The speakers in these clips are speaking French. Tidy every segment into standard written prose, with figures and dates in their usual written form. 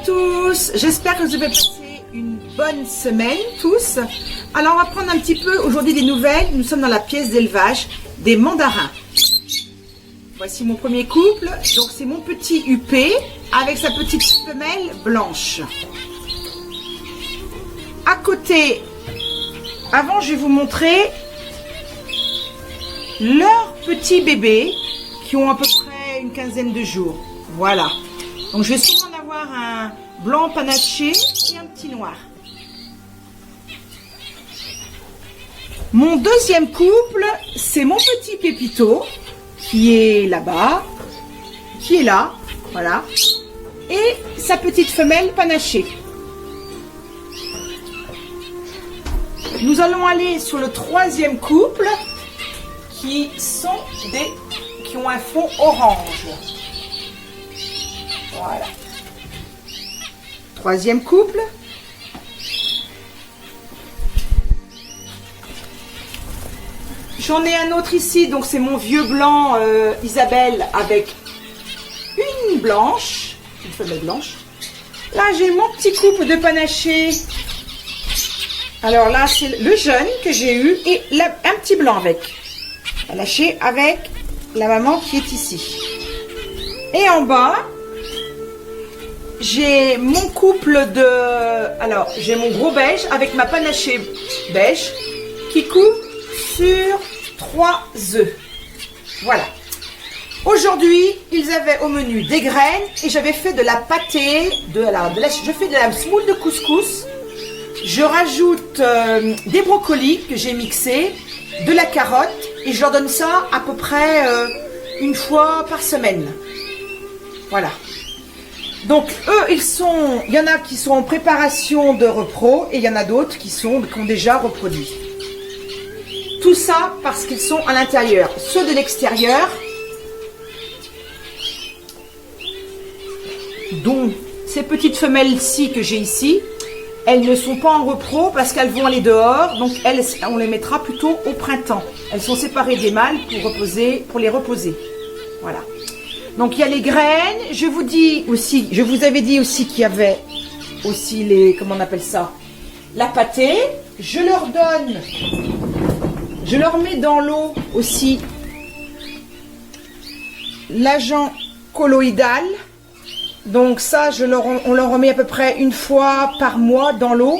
tous, j'espère que vous avez passé une bonne semaine tous. Alors on va prendre un petit peu aujourd'hui des nouvelles. Nous sommes dans la pièce d'élevage des mandarins. Voici mon premier couple, donc c'est mon petit huppé avec sa petite femelle blanche. À côté, avant je vais vous montrer leurs petits bébés qui ont à peu près une quinzaine de jours. Voilà. Donc je vais sûrement en avoir un blanc panaché et un petit noir. Mon deuxième couple, c'est mon petit Pépito qui est là-bas, qui est là, voilà, et sa petite femelle panachée. Nous allons aller sur le troisième couple qui ont un fond orange. Voilà. Troisième couple. J'en ai un autre ici, donc c'est mon vieux blanc Isabelle avec une blanche, une femelle blanche. Là j'ai mon petit couple de panachés. Alors là c'est le jeune que j'ai eu et un petit blanc avec. Panaché avec la maman qui est ici. Et en bas, j'ai mon couple de... Alors, j'ai mon gros beige avec ma panachée beige qui couvre sur 3 œufs. Voilà. Aujourd'hui, ils avaient au menu des graines et j'avais fait de la pâtée, je fais de la semoule de couscous. Je rajoute des brocolis que j'ai mixés, de la carotte et je leur donne ça à peu près une fois par semaine. Voilà. Donc eux, il y en a qui sont en préparation de repro et il y en a d'autres qui ont déjà reproduit. Tout ça parce qu'ils sont à l'intérieur. Ceux de l'extérieur, dont ces petites femelles-ci que j'ai ici, elles ne sont pas en repro parce qu'elles vont aller dehors. Donc on les mettra plutôt au printemps. Elles sont séparées des mâles pour les reposer. Voilà. Donc il y a les graines, je vous avais dit aussi qu'il y avait aussi comment on appelle ça, la pâtée. Je leur mets dans l'eau aussi l'agent colloïdal. Donc ça, on leur remet à peu près une fois par mois dans l'eau.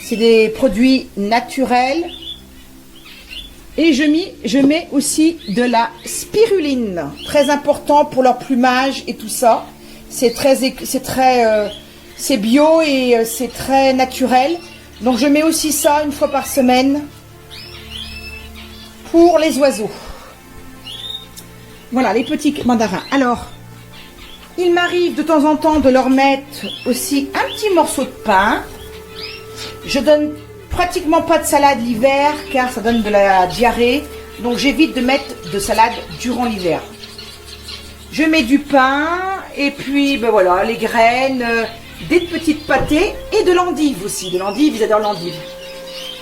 C'est des produits naturels. Et je mets aussi de la spiruline, très important pour leur plumage et tout ça. C'est bio et c'est très naturel. Donc je mets aussi ça une fois par semaine pour les oiseaux. Voilà les petits mandarins. Alors, il m'arrive de temps en temps de leur mettre aussi un petit morceau de pain. Je donne pratiquement pas de salade l'hiver car ça donne de la diarrhée, donc j'évite de mettre de salade durant l'hiver. Je mets du pain et puis ben voilà, les graines, des petites pâtées et de l'endive aussi. De l'endive, ils adorent l'endive.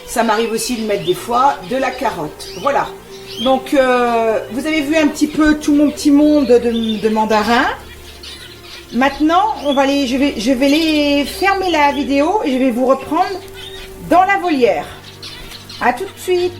Ça m'arrive aussi de mettre des fois de la carotte. Voilà. Donc vous avez vu un petit peu tout mon petit monde de mandarins. Maintenant, je vais les fermer la vidéo et je vais vous reprendre dans la volière. À tout de suite.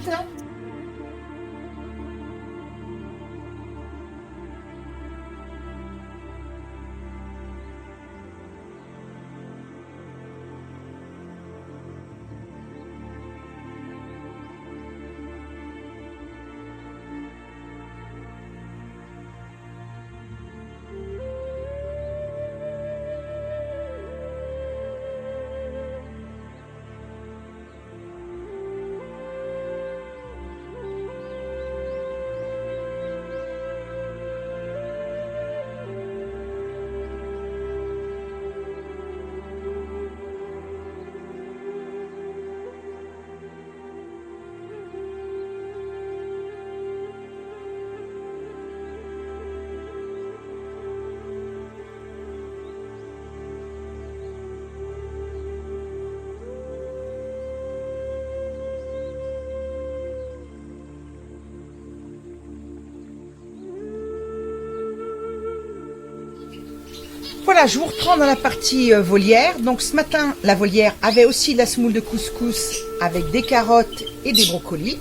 voilà, je vous reprends dans la partie volière. Donc ce matin, la volière avait aussi de la semoule de couscous avec des carottes et des brocolis.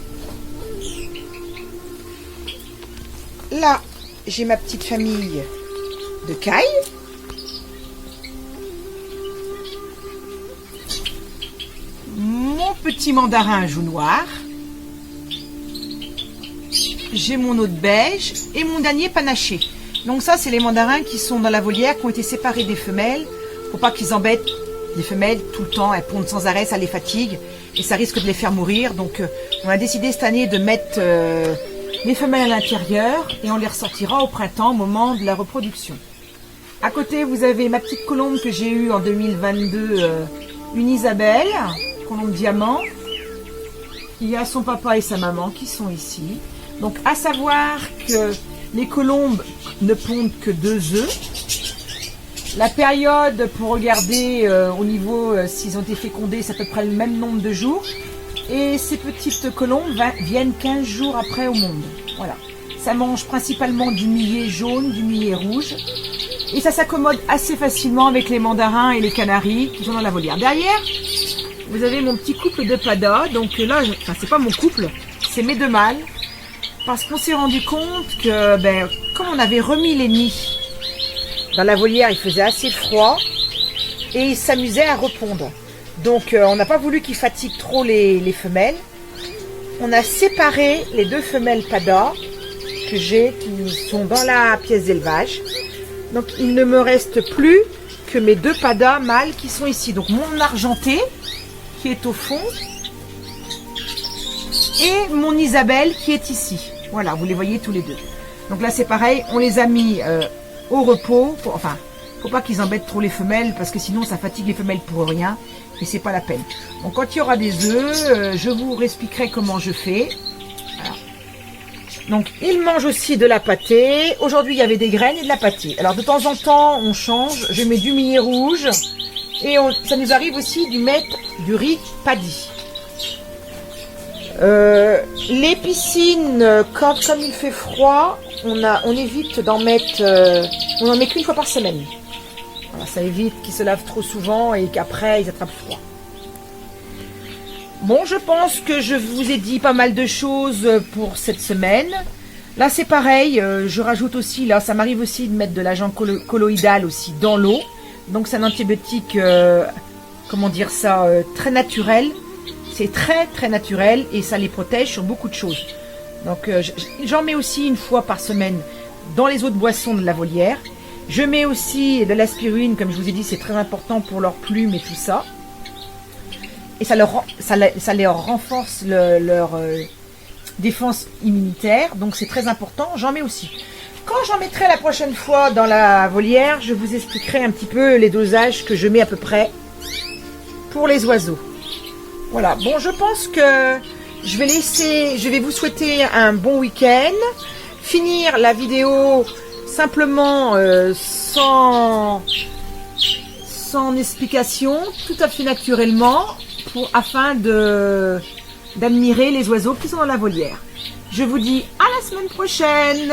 Là, j'ai ma petite famille de cailles. Mon petit mandarin joue noir. J'ai mon autre beige et mon dernier panaché. Donc ça, c'est les mandarins qui sont dans la volière, qui ont été séparés des femelles, pour pas qu'ils embêtent les femelles tout le temps. Elles pondent sans arrêt, ça les fatigue et ça risque de les faire mourir. Donc on a décidé cette année de mettre les femelles à l'intérieur et on les ressortira au printemps, au moment de la reproduction. À côté, vous avez ma petite colombe que j'ai eue en 2022, une Isabelle, colombe diamant. Il y a son papa et sa maman qui sont ici. Donc à savoir que les colombes ne pondent que 2 œufs. La période pour regarder au niveau s'ils ont été fécondés, c'est à peu près le même nombre de jours. Et ces petites colombes viennent 15 jours après au monde. Voilà. Ça mange principalement du millet jaune, du millet rouge. Et ça s'accommode assez facilement avec les mandarins et les canaris qui sont dans la volière. Derrière, vous avez mon petit couple de padas. Donc là, enfin, c'est pas mon couple, c'est mes 2 mâles. Parce qu'on s'est rendu compte que, comme on avait remis les nids dans la volière, il faisait assez froid et ils s'amusaient à repondre. Donc, on n'a pas voulu qu'ils fatiguent trop les femelles. On a séparé les 2 femelles padas que j'ai, qui sont dans la pièce d'élevage. Donc, il ne me reste plus que mes 2 padas mâles qui sont ici. Donc, mon argenté qui est au fond et mon Isabelle qui est ici. Voilà, vous les voyez tous les 2. Donc là, c'est pareil, on les a mis au repos. Faut pas qu'ils embêtent trop les femelles parce que sinon, ça fatigue les femelles pour rien et c'est pas la peine. Donc, quand il y aura des œufs, je vous expliquerai comment je fais. Voilà. Donc, ils mangent aussi de la pâtée. Aujourd'hui, il y avait des graines et de la pâtée. Alors, de temps en temps, on change. Je mets du millet rouge et ça nous arrive aussi de mettre du riz paddy. Les piscines, comme il fait froid, on évite d'en mettre, on n'en met qu'une fois par semaine. Voilà, ça évite qu'ils se lavent trop souvent et qu'après ils attrapent froid. Bon, je pense que je vous ai dit pas mal de choses pour cette semaine. Là, c'est pareil, je rajoute aussi, là, ça m'arrive aussi de mettre de l'agent colloïdal aussi dans l'eau. Donc c'est un antibiotique, comment dire ça, très naturel. C'est très très naturel et ça les protège sur beaucoup de choses. Donc j'en mets aussi une fois par semaine dans les eaux de boisson de la volière. Je mets aussi de l'aspirine, comme je vous ai dit, c'est très important pour leurs plumes et tout ça. Et ça leur renforce leur défense immunitaire, donc c'est très important. J'en mets aussi. Quand j'en mettrai la prochaine fois dans la volière, je vous expliquerai un petit peu les dosages que je mets à peu près pour les oiseaux. Voilà, bon, je pense que je vais vous souhaiter un bon week-end, finir la vidéo simplement sans explication, tout à fait naturellement, afin d'admirer les oiseaux qui sont dans la volière. Je vous dis à la semaine prochaine.